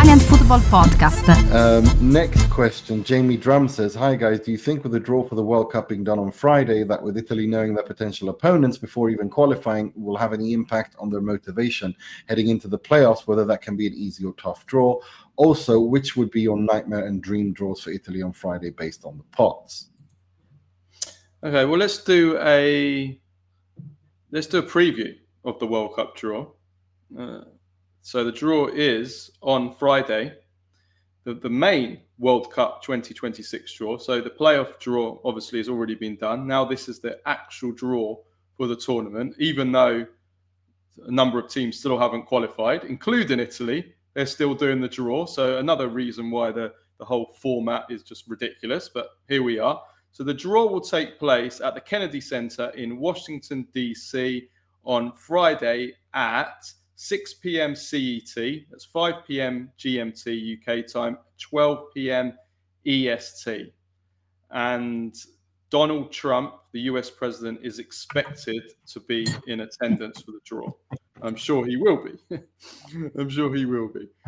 Italian Football Podcast. Next question. Jamie Drum says, hi guys, do you think with the draw for the World Cup being done on Friday, that with Italy knowing their potential opponents before even qualifying will have any impact on their motivation heading into the playoffs, whether that can be an easy or tough draw? Also, which would be your nightmare and dream draws for Italy on Friday based on the pots? Okay, well, let's do a preview of the World Cup draw. So the draw is on Friday, the main World Cup 2026 draw. So the playoff draw obviously has already been done. Now this is the actual draw for the tournament, even though a number of teams still haven't qualified, including Italy. They're still doing the draw. So another reason why the whole format is just ridiculous. But here we are. So the draw will take place at the Kennedy Center in Washington, D.C. on Friday at 6 p.m. CET, that's 5 p.m. GMT UK time, 12 p.m. EST. And Donald Trump, the US president, is expected to be in attendance for the draw. I'm sure he will be.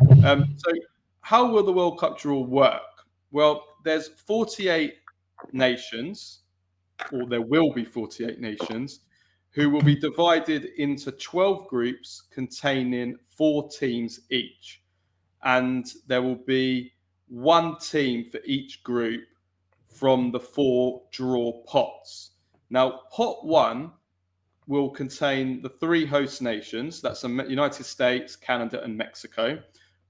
So how will the World Cup draw work? Well, there's 48 nations, or there will be 48 nations, who will be divided into 12 groups containing 4 teams each. And there will be one team for each group from the 4 draw pots. Now, pot 1 will contain the 3 host nations, that's the United States, Canada, and Mexico,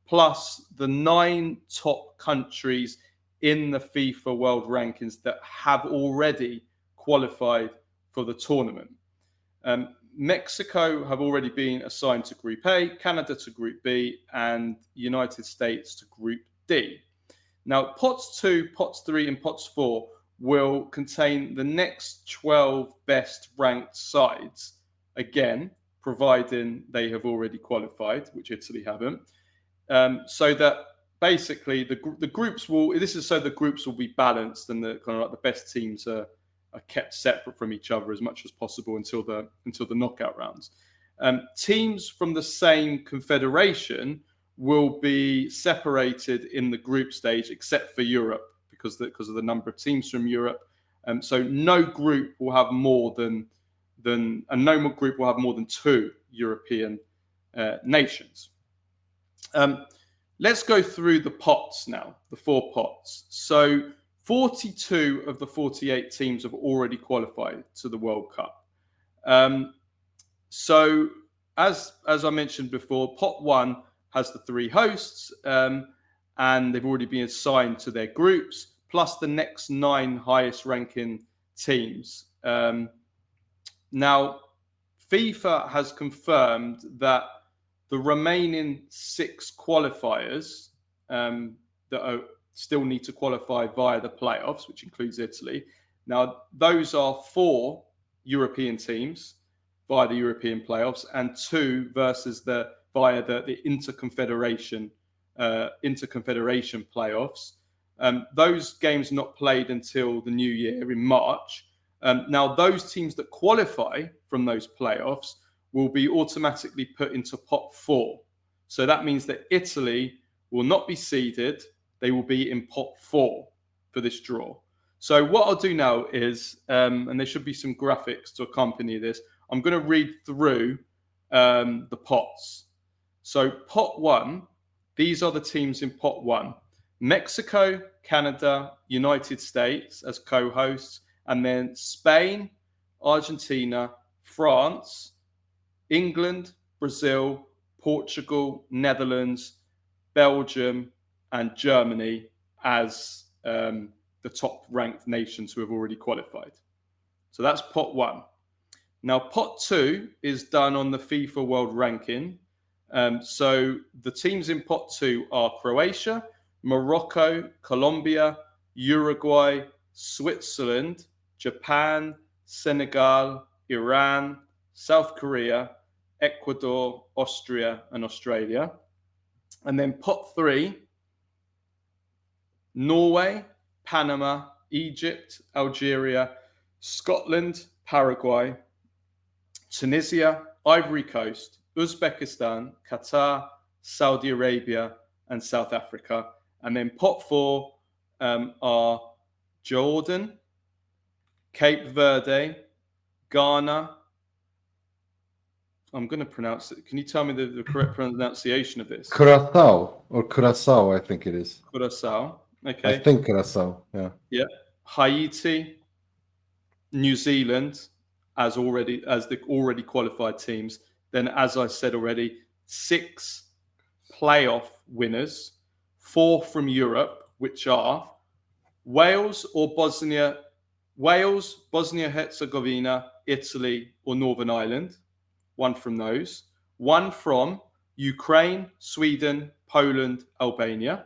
plus the 9 top countries in the FIFA World Rankings that have already qualified for the tournament. Mexico have already been assigned to Group A, Canada to Group B, and United States to Group D. Now, pots 2, pots 3, and pots 4 will contain the next 12 best ranked sides, again, providing they have already qualified, which Italy haven't. So that basically the groups will, this is so the groups will be balanced and the kind of like the best teams are kept separate from each other as much as possible until the knockout rounds. Teams from the same confederation will be separated in the group stage, except for Europe, because of the number of teams from Europe. So no group will have more than 2 European nations. Let's go through the pots now, the 4 pots. So 42 of the 48 teams have already qualified to the World Cup. So as I mentioned before, pot 1 has the 3 hosts, and they've already been assigned to their groups, plus the next 9 highest ranking teams. Now, FIFA has confirmed that the remaining 6 qualifiers that still need to qualify via the playoffs, which includes Italy. Now, those are 4 European teams via the European playoffs, and 2 versus via the interconfederation playoffs. Those games not played until the new year in March. Now, those teams that qualify from those playoffs will be automatically put into pot 4. So that means that Italy will not be seeded. They will be in pot 4 for this draw. So what I'll do now is, and there should be some graphics to accompany this, I'm going to read through the pots. So pot 1, these are the teams in pot 1. Mexico, Canada, United States as co-hosts, and then Spain, Argentina, France, England, Brazil, Portugal, Netherlands, Belgium, and Germany as the top-ranked nations who have already qualified. So that's pot 1. Now, pot 2 is done on the FIFA World Ranking. So the teams in pot 2 are Croatia, Morocco, Colombia, Uruguay, Switzerland, Japan, Senegal, Iran, South Korea, Ecuador, Austria, and Australia. And then pot 3, Norway, Panama, Egypt, Algeria, Scotland, Paraguay, Tunisia, Ivory Coast, Uzbekistan, Qatar, Saudi Arabia, and South Africa. And then pot 4 are Jordan, Cape Verde, Ghana. I'm going to pronounce it. Can you tell me the correct pronunciation of this? Curacao, I think it is. Curacao. Okay. I think Curacao, yeah. Yeah. Haiti, New Zealand, as the already qualified teams. Then, as I said already, 6 playoff winners, 4 from Europe, which are Wales, Bosnia-Herzegovina, Italy, or Northern Ireland. 1 from those. 1 from Ukraine, Sweden, Poland, Albania.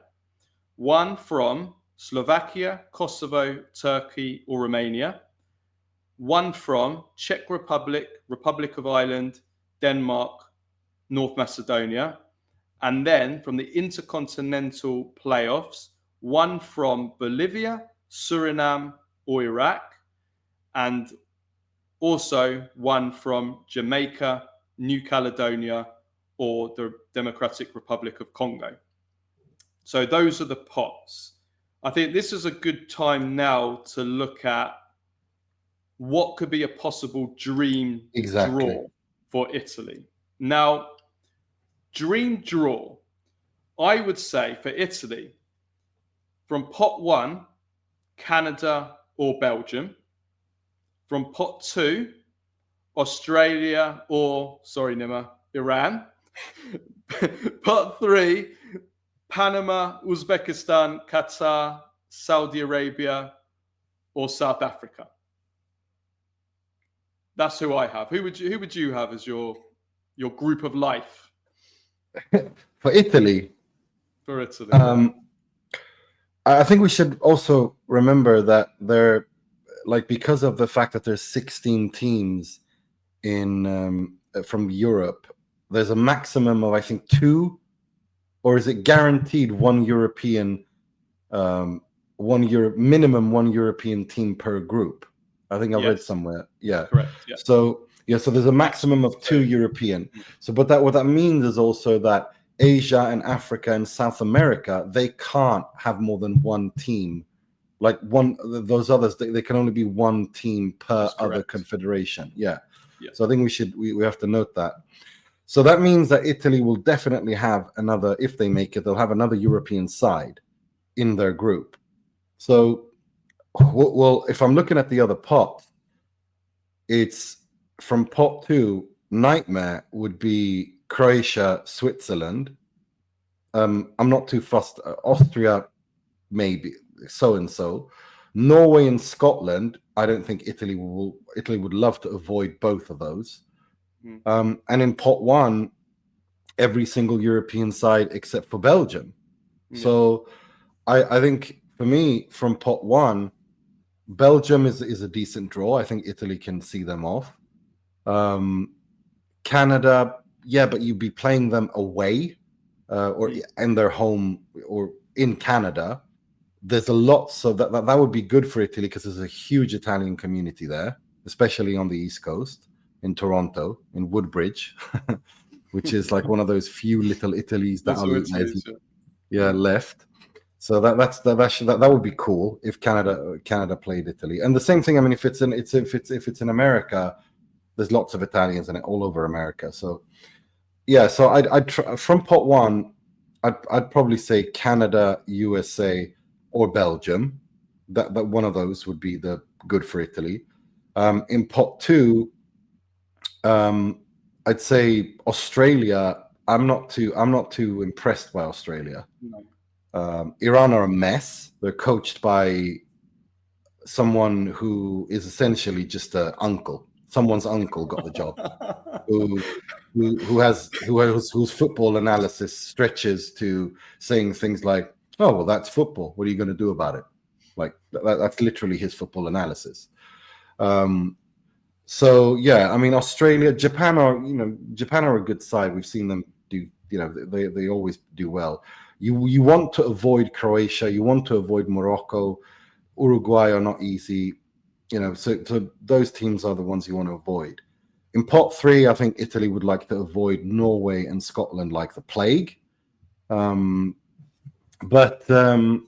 1 from Slovakia, Kosovo, Turkey, or Romania. 1 from Czech Republic, Republic of Ireland, Denmark, North Macedonia. And then from the intercontinental playoffs, 1 from Bolivia, Suriname, or Iraq. And also 1 from Jamaica, New Caledonia, or the Democratic Republic of Congo. So those are the pots. I think this is a good time now to look at what could be a possible dream draw for Italy. Now, dream draw, I would say for Italy, from pot 1, Canada or Belgium. From pot 2, Australia or, sorry, Nima, Iran. Pot 3, Panama, Uzbekistan, Qatar, Saudi Arabia, or South Africa. That's who I have. Who would you have as your group of life? For Italy. For Italy. I think we should also remember that they're because of the fact that there's 16 teams in from Europe, there's a maximum of, I think, 2, or is it guaranteed 1 European, minimum 1 European team per group. I think I read somewhere. Yeah. Correct. Yeah. So there's a maximum of 2 European. So, but what that means is also that Asia and Africa and South America, they can't have more than 1 team. Like those others, they can only be 1 team per other confederation. Yeah. So I think we have to note that. So that means that Italy will definitely have another, if they make it, they'll have another European side in their group. So, well, if I'm looking at the other pot, it's from pot 2, nightmare would be Croatia, Switzerland. I'm not too fussed. Austria, maybe. So-and-so. Norway and Scotland, I don't think Italy would love to avoid both of those. And in pot 1, every single European side except for Belgium. So I think for me, from pot 1, Belgium is a decent draw. I think Italy can see them off. Canada, but you'd be playing them away or in their home or in Canada. There's a lot, so that would be good for Italy because there's a huge Italian community there, especially on the East Coast, in Toronto, in Woodbridge, which is like one of those few little Italies that are left. So that would be cool if Canada played Italy. And the same thing. I mean, if it's in America, there's lots of Italians in it all over America. So so I'd from pot 1, I'd probably say Canada, USA, or Belgium. That one of those would be the good for Italy. In pot 2, I'd say Australia. I'm not too impressed by Australia. No. Iran are a mess. They're coached by someone who is essentially just an uncle. Someone's uncle got the job. whose football analysis stretches to saying things like, "Oh, well, that's football. What are you going to do about it?" Like that's literally his football analysis. So I mean, Australia, Japan are a good side. We've seen them do. They always do well. You want to avoid Croatia. You want to avoid Morocco. Uruguay are not easy. So those teams are the ones you want to avoid. In pot 3, I think Italy would like to avoid Norway and Scotland like the plague. But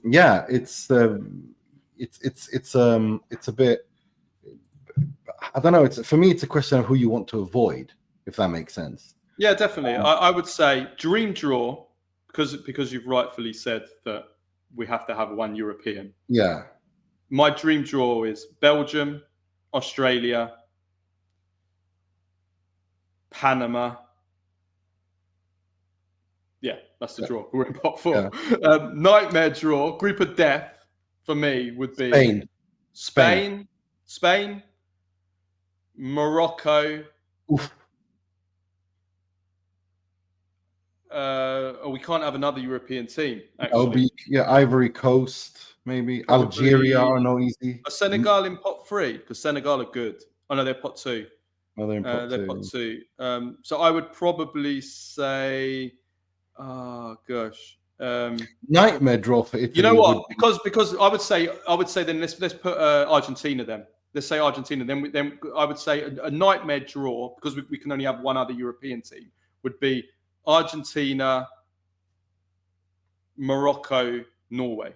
yeah, it's a bit. I don't know. It's for me. It's a question of who you want to avoid, if that makes sense. Yeah, definitely. I would say dream draw because you've rightfully said that we have to have one European. Yeah. My dream draw is Belgium, Australia, Panama. Yeah, that's the draw. We're in pot 4. Yeah. Nightmare draw, group of death for me would be Spain, Morocco. Oof. We can't have another European team. Actually, Ivory Coast, maybe. Probably Algeria are no easy. Senegal in pot 3 because Senegal are good. Oh no, they're pot 2. Oh, they're in pot 2. They're pot 2. So I would probably say, oh gosh, nightmare draw for Italy. You know what? Because I would say then let's put Argentina then. Let's say Argentina. Then I would say a nightmare draw because we can only have one other European team would be Argentina, Morocco, Norway.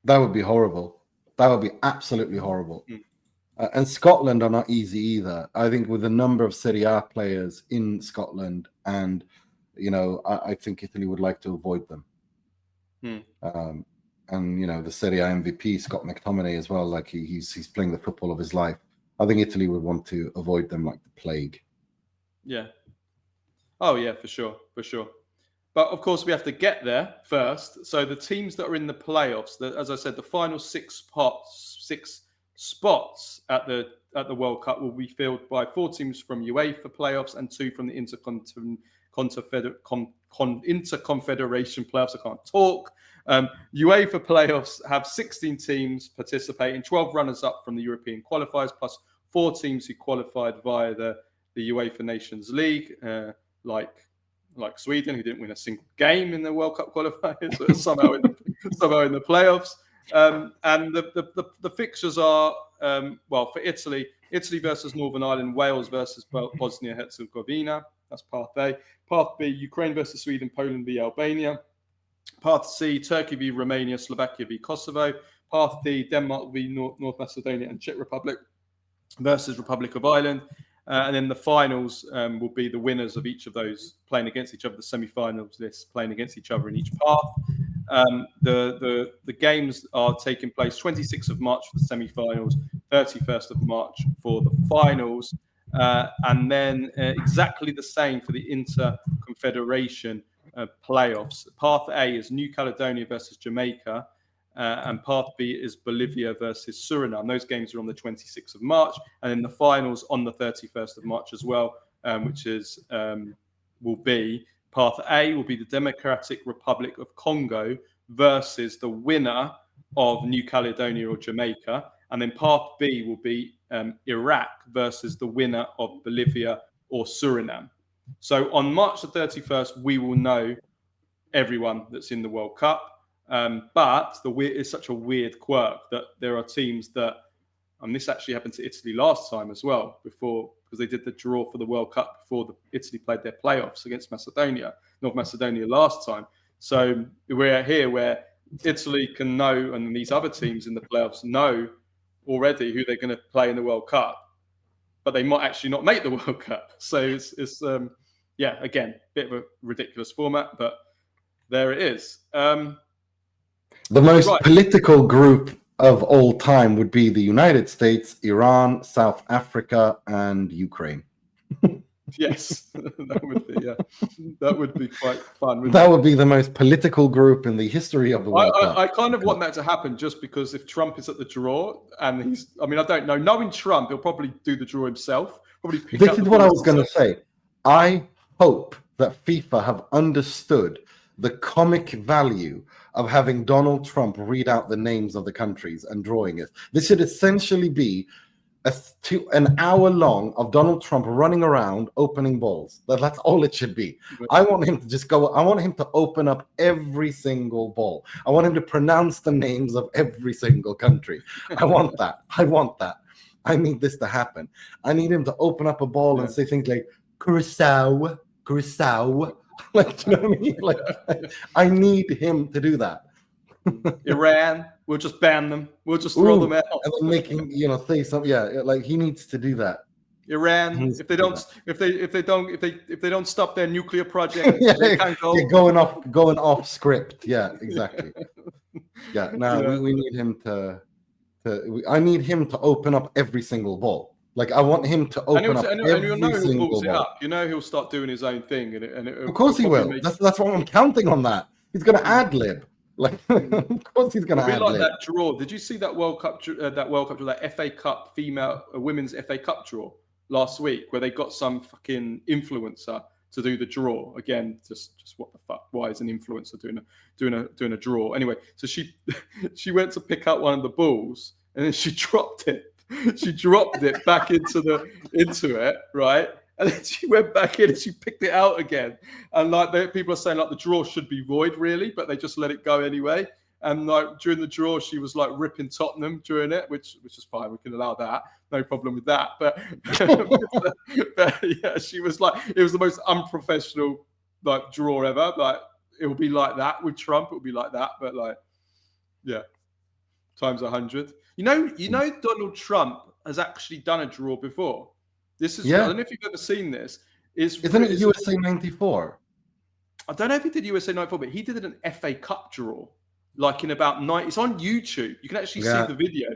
That would be horrible. That would be absolutely horrible. And Scotland are not easy either. I think with the number of Serie A players in Scotland, and I think Italy would like to avoid them. And the Serie A MVP Scott McTominay as well. Like he's playing the football of his life. I think Italy would want to avoid them like the plague. Yeah. Oh yeah, for sure. But of course, we have to get there first. So the teams that are in the playoffs, as I said, the final six spots at the World Cup will be filled by 4 teams from UEFA playoffs and 2 from the Interconfederation playoffs. I can't talk. UEFA playoffs have 16 teams participating, 12 runners-up from the European qualifiers, plus 4 teams who qualified via the UEFA Nations League, like Sweden, who didn't win a single game in the World Cup qualifiers, somehow in the playoffs. And the fixtures are, for Italy versus Northern Ireland, Wales versus Bosnia-Herzegovina. That's Path A. Path B, Ukraine versus Sweden, Poland v Albania. Path C, Turkey v Romania, Slovakia v Kosovo. Path D, Denmark v North Macedonia and Czech Republic versus Republic of Ireland. And then the finals will be the winners of each of those playing against each other. The semi-finals list playing against each other in each path. The games are taking place 26th of March for the semi-finals, 31st of March for the finals, and then exactly the same for the Interconfederation playoffs. Path A is New Caledonia versus Jamaica. And Path B is Bolivia versus Suriname. Those games are on the 26th of March, and then the finals on the 31st of March as well, which is will be Path A will be the Democratic Republic of Congo versus the winner of New Caledonia or Jamaica, and then Path B will be Iraq versus the winner of Bolivia or Suriname. So on March the 31st, we will know everyone that's in the World Cup. But it's such a weird quirk that there are teams that, and this actually happened to Italy last time as well, because they did the draw for the World Cup before Italy played their playoffs against North Macedonia last time. So we're here where Italy can know, and these other teams in the playoffs know already who they're going to play in the World Cup, but they might actually not make the World Cup. So it's again, bit of a ridiculous format, but there it is. The most political group of all time would be the United States, Iran, South Africa, and Ukraine. Yes, that would be quite fun. That would be the most political group in the history of the World Cup. I kind of want that to happen just because if Trump is at the draw and I don't know. Knowing Trump, he'll probably do the draw himself. This is what I was going to say. I hope that FIFA have understood the comic value of having Donald Trump read out the names of the countries and drawing it. This should essentially be an hour long of Donald Trump running around opening balls. That's all it should be. I want him to just go. I want him to open up every single ball. I want him to pronounce the names of every single country. I want that. I need this to happen. I need him to open up a ball and say things like Curacao. Like, you know what I mean? Like, I need him to do that. Iran, we'll just ban them. We'll just throw them out. And then making, say something. Yeah, like he needs to do that. Iran, if they don't stop their nuclear project, they can't go. Going off script. Yeah, exactly. Yeah, no, we need him I need him to open up every single ball. Like, I want him to open up every single ball. He'll start doing his own thing, of course he will. That's why I'm counting on that. He's going to ad lib. Like, of course he's going to ad lib. That draw. Did you see that World Cup? That FA Cup women's FA Cup draw last week, where they got some fucking influencer to do the draw again. Just what the fuck? Why is an influencer doing a draw? Anyway, so she went to pick up one of the balls and then she dropped it. She dropped it back into it, right? And then she went back in and she picked it out again. And like people are saying, like the draw should be void, really, but they just let it go anyway. And like during the draw, she was like ripping Tottenham during it, which is fine. We can allow that, no problem with that. But yeah, she was like, it was the most unprofessional like draw ever. Like it will be like that with Trump. It will be like that, but like, yeah, times 100. You know, Donald Trump has actually done a draw before. This is, I don't know if you've ever seen this. Isn't it USA 94? I don't know if he did USA 94, but he did it an FA Cup draw. Like in about 9, it's on YouTube. You can actually see the video.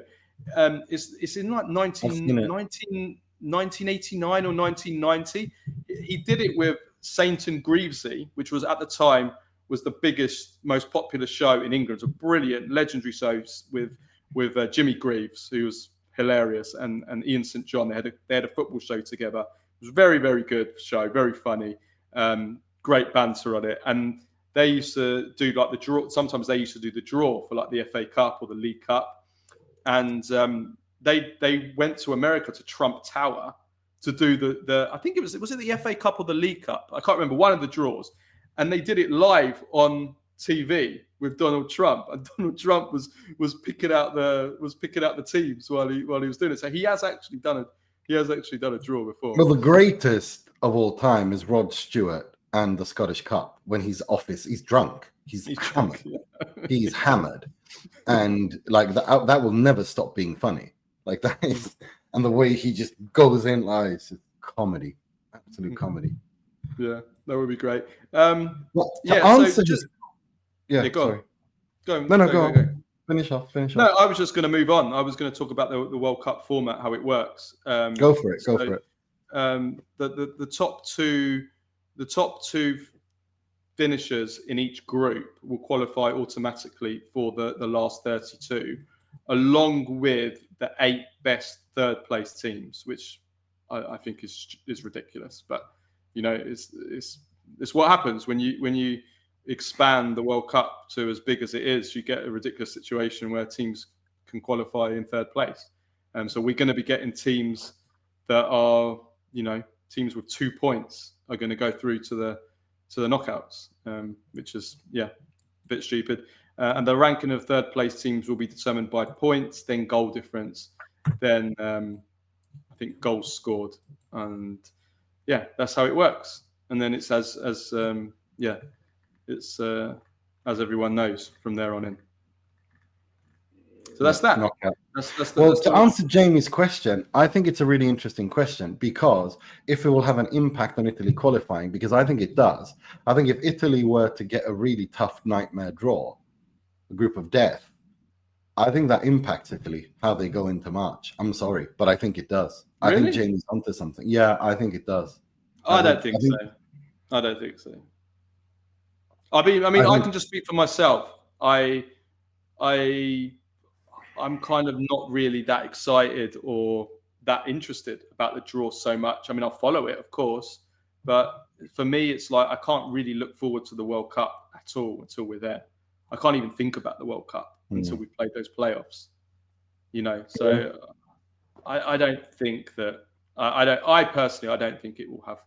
It's in like 1989 or 1990. He did it with Saint and Greavesy, which was at the time was the biggest, most popular show in England. It's a brilliant, legendary show with Jimmy Greaves, who was hilarious, and Ian St. John. They had a football show together. It was a very, very good show, very funny, great banter on it. And they used to do like the draw. Sometimes they used to do the draw for like the FA Cup or the League Cup. And they went to America to Trump Tower to do the I think it was it the FA Cup or the League Cup? I can't remember, one of the draws. And they did it live on TV with Donald Trump. And Donald Trump was picking out the teams while he was doing it. So he has actually done a draw before. Well, the greatest of all time is Rod Stewart and the Scottish Cup. When he's drunk. He's hammered. Yeah. He's hammered. And like that will never stop being funny. Like that is, and the way he just goes in, like it's comedy. Absolute comedy. Yeah, that would be great. Go on. Finish off. No, I was just going to move on. I was going to talk about the World Cup format, how it works. Go for it. The top two finishers in each group will qualify automatically for the last 32, along with the 8 best third place teams, which I think is ridiculous. But you know, it's what happens when you expand the World Cup to as big as it is. You get a ridiculous situation where teams can qualify in third place. So we're going to be getting teams that are, teams with 2 points are going to go through to the knockouts, which is a bit stupid. And the ranking of third place teams will be determined by points, then goal difference, then I think goals scored, and that's how it works. And then it's as everyone knows from there on in. So that's that. To answer Jamie's question, I think it's a really interesting question, because if it will have an impact on Italy qualifying, because I think it does. I think if Italy were to get a really tough nightmare draw, a group of death, I think that impacts Italy, how they go into March. I'm sorry, but I think it does. Really? I think Jamie's onto something. Yeah, I think it does. I don't think so. I mean, I can just speak for myself. I'm kind of not really that excited or that interested about the draw so much. I mean, I'll follow it, of course, but for me, it's like I can't really look forward to the World Cup at all until we're there. I can't even think about the World Cup until we play those playoffs. So I don't think that I personally don't think it will have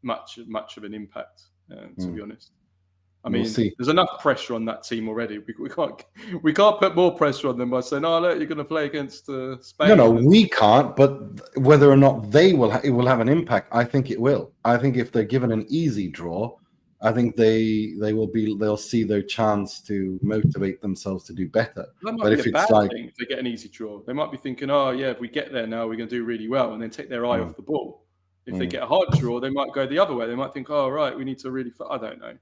much of an impact. To be honest. I mean, there's enough pressure on that team already. We can't put more pressure on them by saying, "Oh, look, you're going to play against Spain." No, we can't. But whether or not it will have an impact, I think it will. I think if they're given an easy draw, I think they'll see their chance to motivate themselves to do better. That might But be if a it's bad like, thing if they get an easy draw. They might be thinking, oh yeah, if we get there now, we're going to do really well, and then take their eye off the ball. If they get a hard draw, they might go the other way. They might think, oh right, we need to really. I don't know.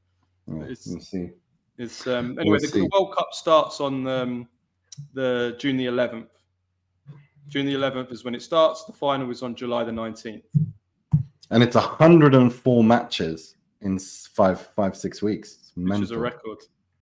we'll see. It's anyway. We'll the see. World Cup starts on the June the 11th. June the 11th is when it starts. The final is on July the 19th. And it's 104 matches in 5-6 weeks. It's Which is a mental. record.